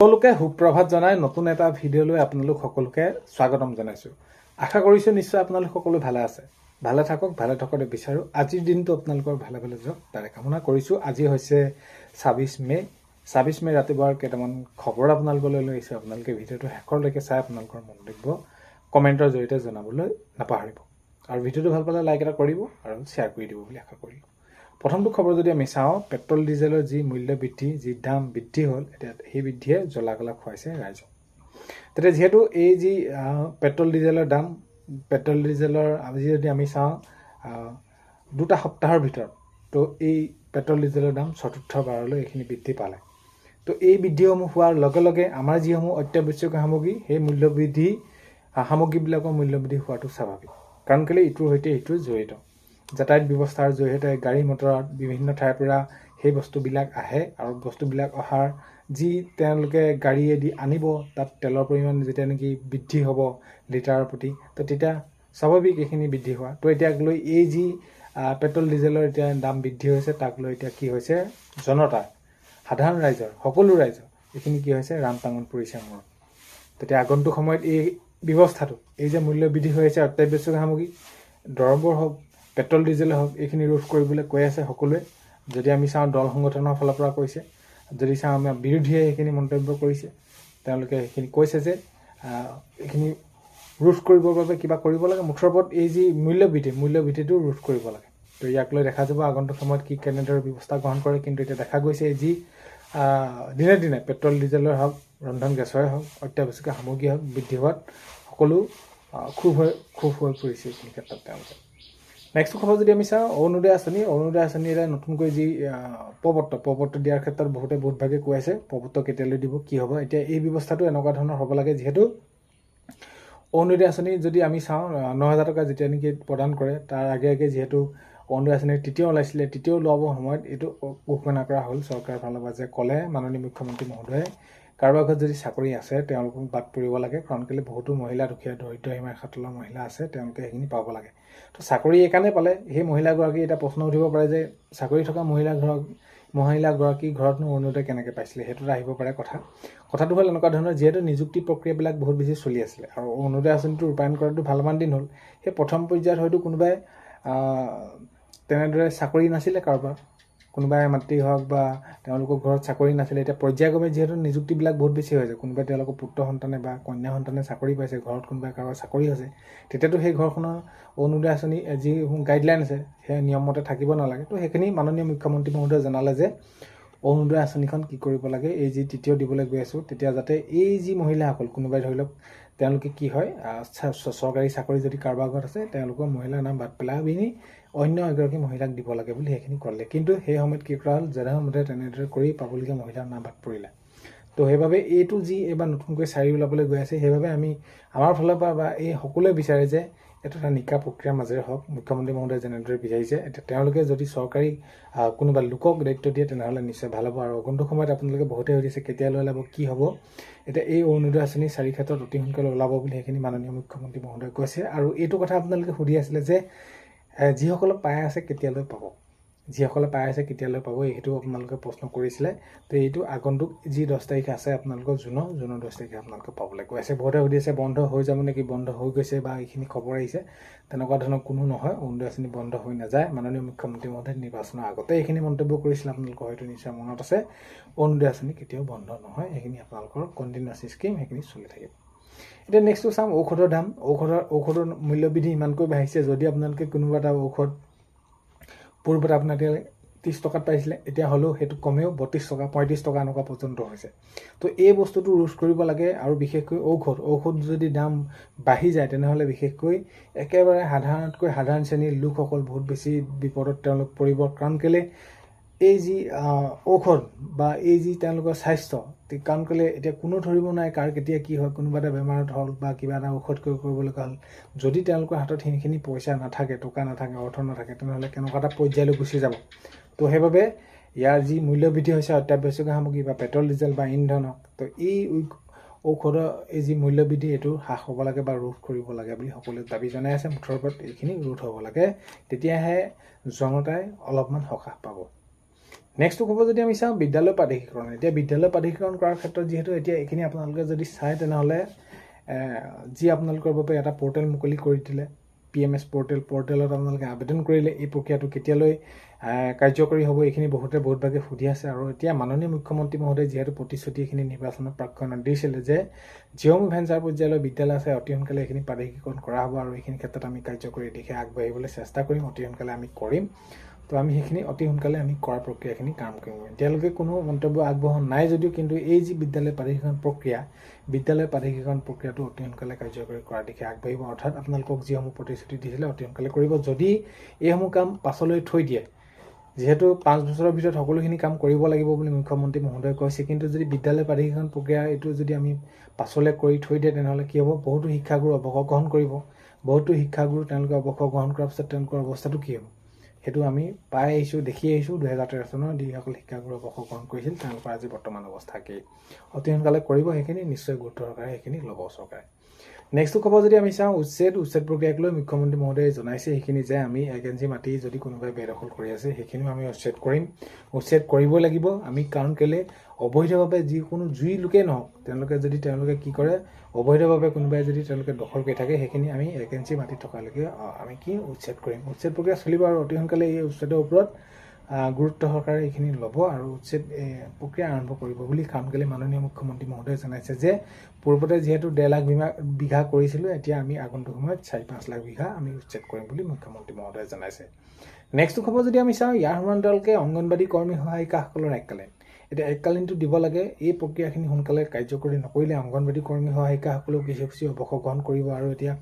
সকলোকে সুপ্ৰভাত জনাই নতুন এটা ভিডিঅ'লৈ আপোনালোক সকলোকে স্বাগতম জনাইছোঁ। আশা কৰিছোঁ নিশ্চয় আপোনালোক সকলো ভালে আছে। ভালে থাকক, ভালে থাকতে বিচাৰোঁ। আজিৰ দিনটো আপোনালোকৰ ভালে ভালে যাওক তাৰে কামনা কৰিছোঁ। আজি হৈছে ২৬ মে'। ২৬ মে' ৰাতিপুৱাৰ কেইটামান খবৰ আপোনালোকলৈ লৈ আহিছোঁ। আপোনালোকে ভিডিঅ'টো শেষলৈকে চাই আপোনালোকৰ মন্তব্য কমেণ্টৰ জৰিয়তে জনাবলৈ নাপাহৰিব। আৰু ভিডিঅ'টো ভাল পালে লাইক এটা কৰিব আৰু শ্বেয়াৰ কৰি দিব বুলি আশা কৰিলোঁ। প্ৰথমটো খবৰ যদি আমি চাওঁ, পেট্ৰল ডিজেলৰ যি মূল্য বৃদ্ধি, যি দাম বৃদ্ধি হ'ল, এতিয়া সেই বৃদ্ধিয়ে জ্বলা-কলা খুৱাইছে ৰাইজক। তেতিয়া যিহেতু এই যি পেট্ৰল ডিজেলৰ দাম, পেট্ৰল ডিজেলৰ আজি যদি আমি চাওঁ ২টা সপ্তাহৰ ভিতৰত, তো এই পেট্ৰল ডিজেলৰ দাম চতুৰ্থবাৰলৈ এইখিনি বৃদ্ধি পালে। তো এই বৃদ্ধিসমূহ হোৱাৰ লগে লগে আমাৰ যিসমূহ অত্যাৱশ্যকীয় সামগ্ৰী, সেই মূল্যবৃদ্ধি সামগ্ৰীবিলাকৰ মূল্যবৃদ্ধি হোৱাটো স্বাভাৱিক। কাৰণ কেলৈ ইটোৰ সৈতে ইটোৰ জড়িত। যাতায়াত ব্যৱস্থাৰ জৰিয়তে গাড়ী মটৰত বিভিন্ন ঠাইৰ পৰা সেই বস্তুবিলাক আহে আৰু বস্তুবিলাক অহাৰ যি তেওঁলোকে গাড়ীয়েদি আনিব, তাত তেলৰ পৰিমাণ যেতিয়া নেকি বৃদ্ধি হ'ব লিটাৰৰ প্ৰতি, তো তেতিয়া স্বাভাৱিক এইখিনি বৃদ্ধি হোৱা। তো এতিয়া লৈ এই যি পেট্ৰল ডিজেলৰ এতিয়া দাম বৃদ্ধি হৈছে, তাক লৈ এতিয়া কি হৈছে, জনতাৰ, সাধাৰণ ৰাইজৰ, সকলো ৰাইজৰ এইখিনি কি হৈছে, ৰামটাঙন পৰিছে মূৰত। তেতিয়া আগন্তুক সময়ত এই ব্যৱস্থাটো, এই যে মূল্য বৃদ্ধি হৈ আছে অত্যাৱশ্যকীয় সামগ্ৰী, দৰৱবোৰ হওক, পেট্ৰল ডিজেল হওক, এইখিনি ৰোধ কৰিবলৈ কৈ আছে সকলোৱে। যদি আমি চাওঁ দল সংগঠনৰ ফালৰ পৰা কৈছে, যদি চাওঁ আমাৰ বিৰোধীয়ে সেইখিনি মন্তব্য কৰিছে, তেওঁলোকে সেইখিনি কৈছে যে এইখিনি ৰোধ কৰিবৰ বাবে কিবা কৰিব লাগে। মুঠৰ ওপৰত এই যি মূল্যবৃদ্ধিটো ৰোধ কৰিব লাগে। তো ইয়াক লৈ দেখা যাব আগন্তুক সময়ত কি কেনেদৰে ব্যৱস্থা গ্ৰহণ কৰে। কিন্তু এতিয়া দেখা গৈছে যি দিনে দিনে পেট্ৰল ডিজেলৰ হওক, ৰন্ধন গেছৰে হওক, অত্যাৱশ্যকীয় সামগ্ৰী হওক বৃদ্ধি হোৱাত সকলো খুব হৈ পৰিছে এইখিনি ক্ষেত্ৰত তেওঁলোকে। নেক্সট খবৰ যদি আমি চাওঁ, অৰুণোদয় আঁচনি এটা নতুনকৈ যি প্ৰপত্ৰ দিয়াৰ ক্ষেত্ৰত বহুত ভাগে কৈ আছে প্ৰপত্ৰ কেতিয়ালৈ দিব, কি হ'ব। এতিয়া এই ব্যৱস্থাটো এনেকুৱা ধৰণৰ হ'ব লাগে, যিহেতু অৰুণোদয় আঁচনি যদি আমি চাওঁ ৯,০০০ টকা যেতিয়া নেকি প্ৰদান কৰে, তাৰ আগে যিহেতু অৰুণোদয় আঁচনিৰ তৃতীয় ওলাইছিলে, তৃতীয় ওলাবৰ সময়ত এইটো ঘোষণা কৰা হ'ল চৰকাৰৰ ফালৰ পৰা, যে ক'লে মাননীয় মুখ্যমন্ত্ৰী মহোদয়ে কাৰোবাৰ ঘৰত যদি চাকৰি আছে তেওঁলোকক বাদ পৰিব লাগে। কাৰণ কেলৈ বহুতো মহিলা, দুখীয়া দৰিদ্ৰ সীমাৰেখাৰ তলৰ মহিলা আছে, তেওঁলোকে সেইখিনি পাব লাগে। তো চাকৰি এইকাৰণে পালে, সেই মহিলাগৰাকী এটা প্ৰশ্ন উঠিব পাৰে যে চাকৰি থকা মহিলাগৰাকীৰ ঘৰতনো অৰুণোদয় কেনেকৈ পাইছিলে, সেইটোত আহিব পাৰে কথাটো হ'ল এনেকুৱা ধৰণৰ, যিহেতু নিযুক্তি প্ৰক্ৰিয়াবিলাক বহুত বেছি চলি আছিলে আৰু অৰুণোদয় আঁচনিটো ৰূপায়ণ কৰাটো ভালমান দিন হ'ল। সেই প্ৰথম পৰ্যায়ত হয়তো কোনোবাই তেনেদৰে চাকৰি নাছিলে, কাৰোবাৰ কোনোবাই মাতৃ হওক বা তেওঁলোকৰ ঘৰত চাকৰি নাছিলে। এতিয়া পৰ্যায়ক্ৰমে যিহেতু নিযুক্তিবিলাক বহুত বেছি হৈছে, কোনোবাই তেওঁলোকৰ পুত্ৰ সন্তানে বা কন্যা সন্তানে চাকৰি পাইছে, ঘৰত কোনোবাই কাৰোবাৰ চাকৰি হৈছে, তেতিয়াতো সেই ঘৰখনৰ অৰুণোদয় আঁচনি যি গাইডলাইন আছে সেই নিয়মমতে থাকিব নালাগে। তো সেইখিনি মাননীয় মুখ্যমন্ত্ৰী মহোদয়ে জনালে যে অৰুণোদয় আঁচনিখন কি কৰিব লাগে, এই যি তৃতীয় দিবলৈ গৈ আছোঁ, তেতিয়া যাতে এই যি মহিলাসকল, কোনোবাই ধৰি লওক তেওঁলোকে কি হয়, চৰকাৰী চাকৰি যদি কাৰোবাৰ ঘৰত আছে, তেওঁলোকৰ মহিলাৰ নাম বাদ পেলাই পিনি অন্য এগৰাকী মহিলাক দিব লাগে বুলি সেইখিনি ক'লে। কিন্তু সেই সময়ত কি কৰা হ'ল, যেনেমতে তেনেদৰে কৰি পাবলগীয়া মহিলাৰ নাম বাদ পৰিলে। তো সেইবাবে এইটো যি এইবাৰ নতুনকৈ চাৰি ওলাবলৈ গৈ আছে, সেইবাবে আমাৰ ফালৰ পৰা বা এই সকলোৱে বিচাৰে যে এইটো এটা নিকা প্ৰক্ৰিয়াৰ মাজেৰে হওক। মুখ্যমন্ত্ৰী মহোদয়ে যেনেদৰে বিচাৰিছে, এতিয়া তেওঁলোকে যদি চৰকাৰী কোনোবা লোকক দায়িত্ব দিয়ে, তেনেহ'লে নিশ্চয় ভাল হ'ব। আৰু আগন্তুক সময়ত আপোনালোকে বহুতে সুধিছে কেতিয়ালৈ ওলাব, কি হ'ব। এতিয়া এই অৰুণোদয় আঁচনি 4 ক্ষেত্ৰত অতি সোনকালে ওলাব বুলি সেইখিনি মাননীয় মুখ্যমন্ত্ৰী মহোদয়ে কৈছে। আৰু এইটো কথা আপোনালোকে সুধি আছিলে যে যিসকলে পাই আছে কেতিয়ালৈ পাব, এইটো আপোনালোকে প্ৰশ্ন কৰিছিলে। তো এইটো আগন্তুক যি 10 তাৰিখে আছে আপোনালোকৰ জুনৰ 10 তাৰিখে আপোনালোকে পাবলৈ কৈ আছে। বহুতে সুধি আছে বন্ধ হৈ যাব নেকি, বন্ধ হৈ গৈছে বা এইখিনি খবৰ আহিছে, তেনেকুৱা ধৰণৰ কোনো নহয়। অৰুণোদয় আঁচনি বন্ধ হৈ নাযায়। মাননীয় মুখ্যমন্ত্ৰী মহোদয়ে নিৰ্বাচনৰ আগতে এইখিনি মন্তব্য কৰিছিলে, আপোনালোকৰ হয়তো নিশ্চয় মনত আছে। অৰুণোদয় আঁচনি কেতিয়াও বন্ধ নহয়, সেইখিনি আপোনালোকৰ কণ্টিনিউৱাছ স্কিম, সেইখিনি চলি থাকিব। এতিয়া নেক্সটটো চাম ঔষধৰ দাম। ঔষধৰ মূল্যবৃদ্ধি ইমানকৈ বাঢ়িছে, যদি আপোনালোকে কোনোবা এটা ঔষধ পূৰ্বতে আপোনালোকে 30 টকাত পাইছিলে, এতিয়া হ'লেও সেইটো কমেও 32 টকা 35 টকা এনেকুৱা পৰ্যন্ত হৈছে। তো এই বস্তুটো ৰোধ কৰিব লাগে। আৰু বিশেষকৈ ঔষধ যদি দাম বাঢ়ি যায়, তেনেহ'লে বিশেষকৈ একেবাৰে সাধাৰণ শ্ৰেণীৰ লোকসকল বহুত বেছি বিপদত তেওঁলোক পৰিব। কাৰণ কেলৈ এই যি ঔষধ বা এই যি তেওঁলোকৰ স্বাস্থ্য, কাৰণ কেলৈ এতিয়া কোনো ধৰিব নোৱাৰে কাৰ কেতিয়া কি হয়। কোনোবা এটা বেমাৰত হ'ল বা কিবা এটা ঔষধ কৰিব লগা হ'ল, যদি তেওঁলোকৰ হাতত সেইখিনি পইচা নাথাকে, টকা নাথাকে, অৰ্থ নাথাকে, তেনেহ'লে কেনেকুৱা এটা পৰ্যায়লৈ গুচি যাব। তো সেইবাবে ইয়াৰ যি মূল্যবৃদ্ধি হৈছে অত্যাৱশ্যকীয় সামগ্ৰী বা পেট্ৰল ডিজেল বা ইন্ধনক, তো এই ঔষধৰ এই যি মূল্যবৃদ্ধি, এইটো হ্ৰাস হ'ব লাগে বা ৰোধ কৰিব লাগে বুলি সকলোৱে দাবী জনাই আছে। মুঠৰ ওপৰত এইখিনি ৰোধ হ'ব লাগে, তেতিয়াহে জনতাই অলপমান সকাহ পাব। নেক্সট খবৰ যদি আমি চাওঁ বিদ্যালয় প্ৰাধিকৰণ এতিয়া বিদ্যালয় প্ৰাধিকৰণ কৰাৰ ক্ষেত্ৰত যিহেতু এতিয়া এইখিনি আপোনালোকে যদি চাই তেনেহ'লে যি আপোনালোকৰ বাবে এটা পৰ্টেল মুকলি কৰি দিলে PMS পৰ্টেলত আপোনালোকে আবেদন কৰিলে এই প্ৰক্ৰিয়াটো কেতিয়ালৈ কাৰ্যকৰী হ'ব এইখিনি বহুতভাগে সুধি আছে আৰু এতিয়া মাননীয় মুখ্যমন্ত্ৰী মহোদয় যিহেতু প্ৰতিশ্ৰুতি এইখিনি নিৰ্বাচনৰ প্ৰাক্ষণত দিছিলে যে যিসমূহ ভেঞ্চাৰ পৰ্যায়লৈ বিদ্যালয় আছে অতি সোনকালে এইখিনি প্ৰাধিকৰণ কৰা হ'ব আৰু এইখিনি ক্ষেত্ৰত আমি কাৰ্যকৰী দিশে আগবাঢ়িবলৈ চেষ্টা কৰিম অতি সোনকালে আমি কৰিম তো আমি সেইখিনি অতি সোনকালে আমি কৰাৰ প্ৰক্ৰিয়াখিনি কাম কৰিম এতিয়ালৈকে কোনো মন্তব্য আগবঢ়োৱা নাই যদিও কিন্তু এই যি বিদ্যালয় প্ৰাধিকৰণ প্ৰক্ৰিয়াটো অতি সোনকালে কাৰ্যকৰী কৰাৰ দিশে আগবাঢ়িব অৰ্থাৎ আপোনালোকক যিসমূহ প্ৰতিশ্ৰুতি দিছিলে অতি সোনকালে কৰিব যদি এইসমূহ কাম পাছলৈ থৈ দিয়ে যিহেতু 5 বছৰৰ ভিতৰত সকলোখিনি কাম কৰিব লাগিব বুলি মুখ্যমন্ত্ৰী মহোদয়ে কৈছে কিন্তু যদি বিদ্যালয় প্ৰাধিকৰণ প্ৰক্ৰিয়া এইটো যদি আমি পাছলৈ কৰি থৈ দিয়ে তেনেহ'লে কি হ'ব বহুতো শিক্ষাগুৰু অৱসৰ গ্ৰহণ কৰিব বহুতো শিক্ষাগুৰু তেওঁলোকে অৱসৰ গ্ৰহণ কৰাৰ পিছত তেওঁলোকৰ অৱস্থাটো কি হ'ব সেইটো আমি পাই আহিছোঁ দেখি আহিছোঁ 2013 চনৰ যিসকল শিক্ষাগুৰু অৱসৰ গ্ৰহণ কৰিছিল তেওঁলোকৰ আজি বৰ্তমান অৱস্থা কি অতি সোনকালে কৰিব সেইখিনি নিশ্চয় গুৰুত্ব সহকাৰে সেইখিনি ল'ব চৰকাৰে নেক্সট খবৰ যদি আমি চাওঁ উচ্ছেদ প্ৰক্ৰিয়াক লৈ মুখ্যমন্ত্ৰী মহোদয়ে জনাইছে সেইখিনি যে আমি 1 ইঞ্চি মাটি যদি কোনোবাই বেদখল কৰি আছে সেইখিনিও আমি উচ্ছেদ কৰিব লাগিব আমি কাৰণ কেলে অবৈধভাৱে যিকোনো জুই লোকে নহওক তেওঁলোকে কি কৰে অবৈধভাৱে কোনোবাই যদি তেওঁলোকে দখল কৰি থাকে সেইখিনি আমি 1 ইঞ্চি মাটি থকালৈকে আমি কি উচ্ছেদ কৰিম উচ্ছেদ প্ৰক্ৰিয়া চলিব আৰু অতি সোনকালে এই উচ্ছেদৰ ওপৰত গুৰুত্ব সহকাৰে এইখিনি ল'ব আৰু উচ্ছেদ প্ৰক্ৰিয়া আৰম্ভ কৰিব বুলি কাৰণ কেলে মাননীয় মুখ্যমন্ত্ৰী মহোদয়ে জনাইছে যে পূৰ্বতে যিহেতু 1.5 লাখ বিঘা কৰিছিলোঁ এতিয়া আমি আগন্তুক সময়ত 4-5 লাখ বিঘা আমি উচ্ছেদ কৰিম বুলি মুখ্যমন্ত্ৰী মহোদয়ে জনাইছে নেক্সট খবৰ যদি আমি চাওঁ ইয়াৰ সমান্তৰালকৈ অংগনবাড়ী কৰ্মী সহায়িকাসকলৰ এককালীন এতিয়া এককালীনটো দিব লাগে এই প্ৰক্ৰিয়াখিনি সোনকালে কাৰ্যকৰী নকৰিলে অংগনবাড়ী কৰ্মী সহায়িকাসকলেও কিছু অৱসৰ গ্ৰহণ কৰিব আৰু এতিয়া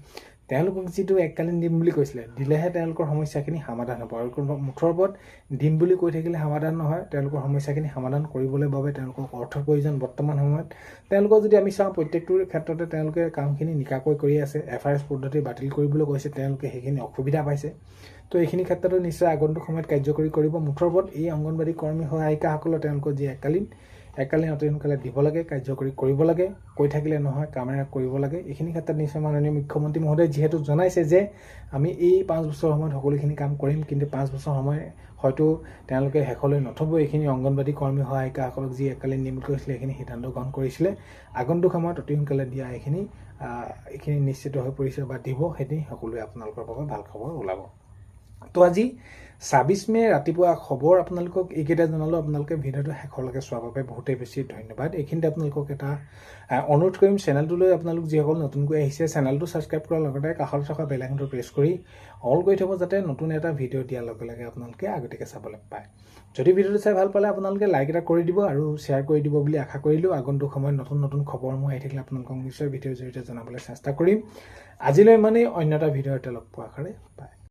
তেওঁলোকক যিটো এককালীন দিম বুলি কৈছিলে দিলেহে তেওঁলোকৰ সমস্যাখিনি সমাধান হ'ব আৰু কোনো মুঠৰ ওপৰত দিম বুলি কৈ থাকিলে সমাধান নহয় তেওঁলোকৰ সমস্যাখিনি সমাধান কৰিবলৈ বাবে তেওঁলোকক অৰ্থৰ প্ৰয়োজন বৰ্তমান সময়ত তেওঁলোকক যদি আমি চাওঁ প্ৰত্যেকটোৰ ক্ষেত্ৰতে তেওঁলোকে কামখিনি নিকাকৈ কৰি আছে FRS পদ্ধতি বাতিল কৰিবলৈ কৈছে তেওঁলোকে সেইখিনি অসুবিধা পাইছে তো এইখিনি ক্ষেত্ৰতো নিশ্চয় আগন্তুক সময়ত কাৰ্যকৰী কৰিব মুঠৰ ওপৰত এই অংগনবাড়ী কৰ্মী সহায়িকাসকলৰ তেওঁলোকৰ যি এককালীন অতি সোনকালে দিব লাগে কাৰ্যকৰী কৰিব লাগে কৈ থাকিলে নহয় কামেৰে কৰিব লাগে এইখিনি ক্ষেত্ৰত নিশ্চয় মাননীয় মুখ্যমন্ত্ৰী মহোদয়ে যিহেতু জনাইছে যে আমি এই 5 বছৰ সময়ত সকলোখিনি কাম কৰিম কিন্তু 5 বছৰ সময় হয়তো তেওঁলোকে শেষলৈ নথব এইখিনি অংগনবাড়ী কৰ্মী সহায়িকাসকলক যি এককালীন নিম কৰিছিলে এইখিনি সিদ্ধান্ত গ্ৰহণ কৰিছিলে আগন্তুক সময়ত অতি সোনকালে দিয়া এইখিনি নিশ্চিত হৈ পৰিছে বা দিব সেইখিনি সকলোৱে আপোনালোকৰ বাবে ভাল খবৰ ওলাব তো আজি 26 মে ৰাতিপুৱা খবৰ আপোনালোকক এইকেইটা জনালো আপোনালোকে ভিডিঅ'টো শেষলৈকে চোৱাৰ বাবে বহুতেই বেছি ধন্যবাদ এইখিনিতে আপোনালোকক এটা অনুৰোধ কৰিম চেনেলটোলৈ আপোনালোক যিসকল নতুনকৈ আহিছে চেনেলটো ছাবস্ক্ৰাইব কৰাৰ লগতে কাষত থকা বেল আইকনটো প্ৰেছ কৰি অল কৰি থ'ব যাতে নতুন এটা ভিডিঅ' দিয়াৰ লগে লগে আপোনালোকে আগতীয়াকৈ চাবলৈ পায় যদি ভিডিঅ'টো চাই ভাল পালে আপোনালোকে লাইক এটা কৰি দিব আৰু শ্বেয়াৰ কৰি দিব বুলি আশা কৰিলোঁ আগন্তুক সময়ত নতুন খবৰসমূহ আহি থাকিলে আপোনালোকক নিশ্চয় ভিডিঅ'ৰ জৰিয়তে জনাবলৈ চেষ্টা কৰিম আজিলৈ ইমানেই অন্য এটা ভিডিঅ'তে লগ পোৱাৰ আশাৰে পায়